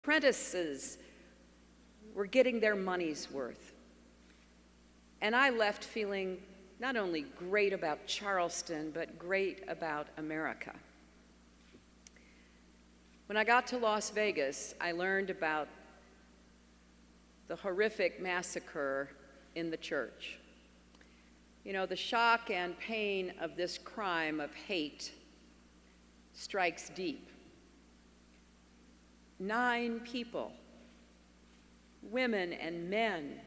Apprentices were getting their money's worth. And I left feeling not only great about Charleston, but great about America. When I got to Las Vegas, I learned about the horrific massacre in the church. You know, the shock and pain of this crime of hate strikes deep. 9 people, women and men,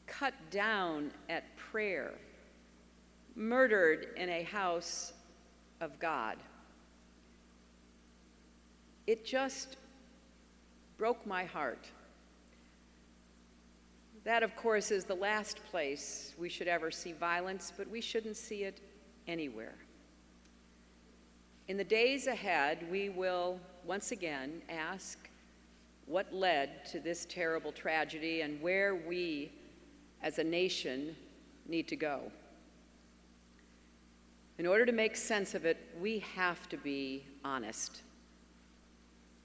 cut down at prayer, murdered in a house of God. It just broke my heart. That, of course, is the last place we should ever see violence, but we shouldn't see it anywhere. In the days ahead, we will once again ask what led to this terrible tragedy and where we, as a nation, need to go. In order to make sense of it, we have to be honest.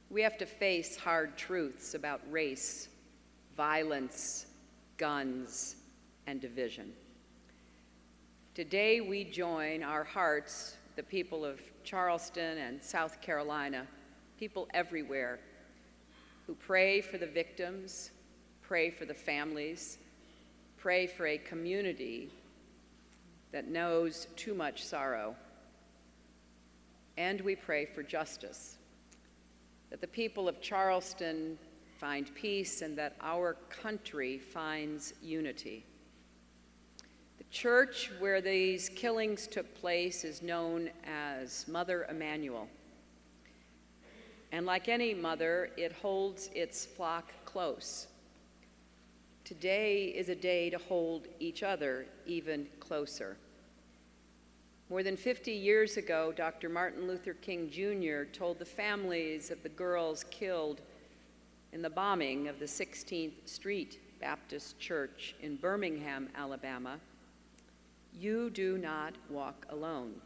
We have to face hard truths about race, violence, guns, and division. Today, we join our hearts, the people of Charleston and South Carolina, people everywhere, who pray for the victims, pray for the families, pray for a community that knows too much sorrow. And we pray for justice, that the people of Charleston find peace and that our country finds unity. The church where these killings took place is known as Mother Emanuel. And like any mother, it holds its flock close. Today is a day to hold each other even closer. More than 50 years ago, Dr. Martin Luther King Jr. told the families of the girls killed in the bombing of the 16th Street Baptist Church in Birmingham, Alabama, "You do not walk alone."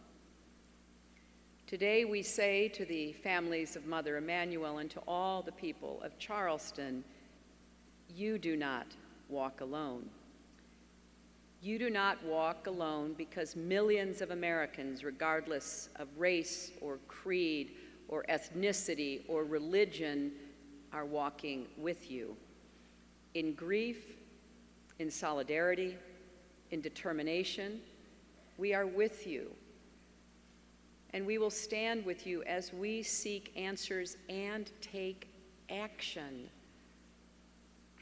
Today we say to the families of Mother Emanuel and to all the people of Charleston, you do not walk alone. You do not walk alone because millions of Americans, regardless of race or creed or ethnicity or religion, are walking with you in grief, in solidarity, in determination. We are with you, and we will stand with you as we seek answers and take action.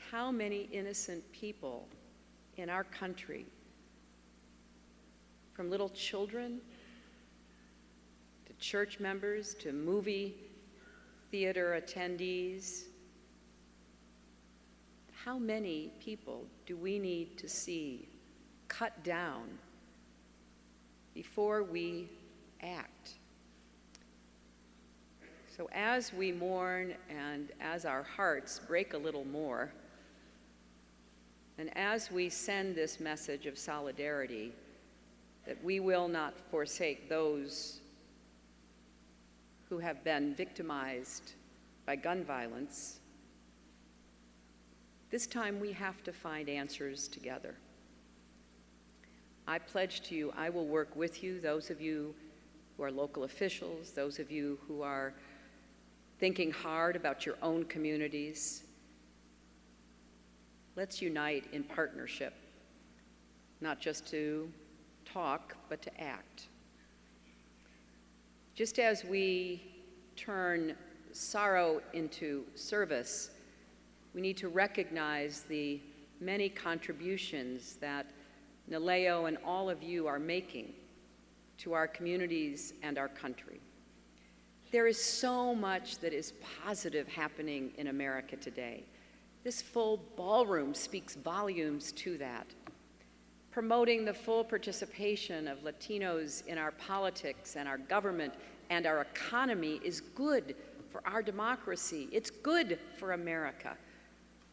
How many innocent people in our country, from little children to church members to movie theater attendees, how many people do we need to see cut down before we act? So as we mourn and as our hearts break a little more, and as we send this message of solidarity, that we will not forsake those who have been victimized by gun violence, this time we have to find answers together. I pledge to you, I will work with you, those of you who are local officials, those of you who are thinking hard about your own communities. Let's unite in partnership, not just to talk, but to act. Just as we turn sorrow into service, we need to recognize the many contributions that Naleo and all of you are making to our communities and our country. There is so much that is positive happening in America today. This full ballroom speaks volumes to that. Promoting the full participation of Latinos in our politics and our government and our economy is good for our democracy. It's good for America.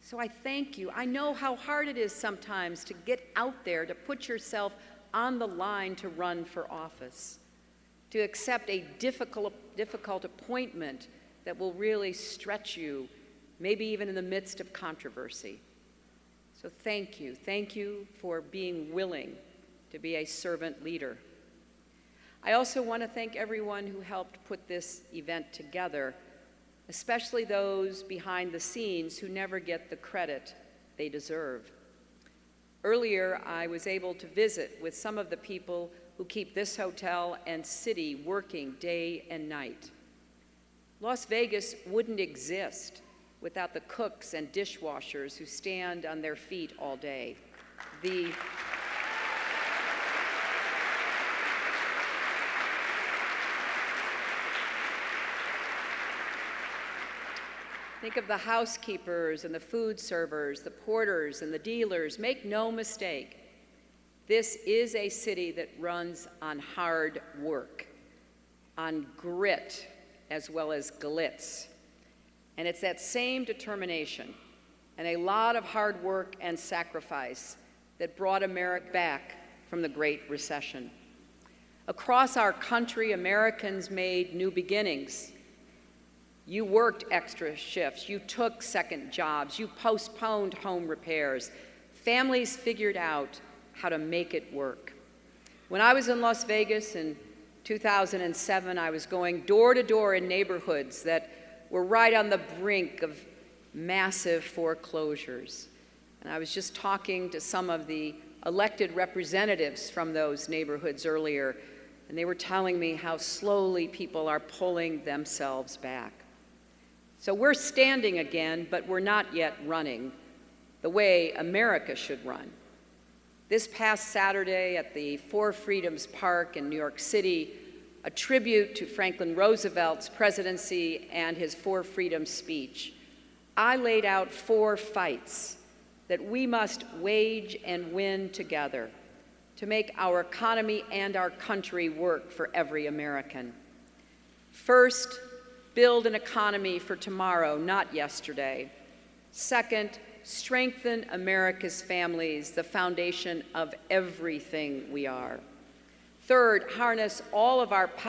So I thank you. I know how hard it is sometimes to get out there, to put yourself on the line to run for office, to accept a difficult appointment that will really stretch you maybe even in the midst of controversy. So thank you. Thank you for being willing to be a servant leader. I also want to thank everyone who helped put this event together, especially those behind the scenes who never get the credit they deserve. Earlier, I was able to visit with some of the people who keep this hotel and city working day and night. Las Vegas wouldn't exist without the cooks and dishwashers who stand on their feet all day. Think of the housekeepers and the food servers, the porters and the dealers. Make no mistake, this is a city that runs on hard work, on grit as well as glitz. And it's that same determination and a lot of hard work and sacrifice that brought America back from the Great Recession. Across our country, Americans made new beginnings. You worked extra shifts, you took second jobs, you postponed home repairs. Families figured out how to make it work. When I was in Las Vegas in 2007, I was going door to door in neighborhoods that were right on the brink of massive foreclosures. And I was just talking to some of the elected representatives from those neighborhoods earlier, and they were telling me how slowly people are pulling themselves back. So we're standing again, but we're not yet running the way America should run. This past Saturday at the Four Freedoms Park in New York City, a tribute to Franklin Roosevelt's presidency and his Four Freedoms speech, I laid out 4 fights that we must wage and win together to make our economy and our country work for every American. First, build an economy for tomorrow, not yesterday. Second, strengthen America's families, the foundation of everything we are. Third, harness all of our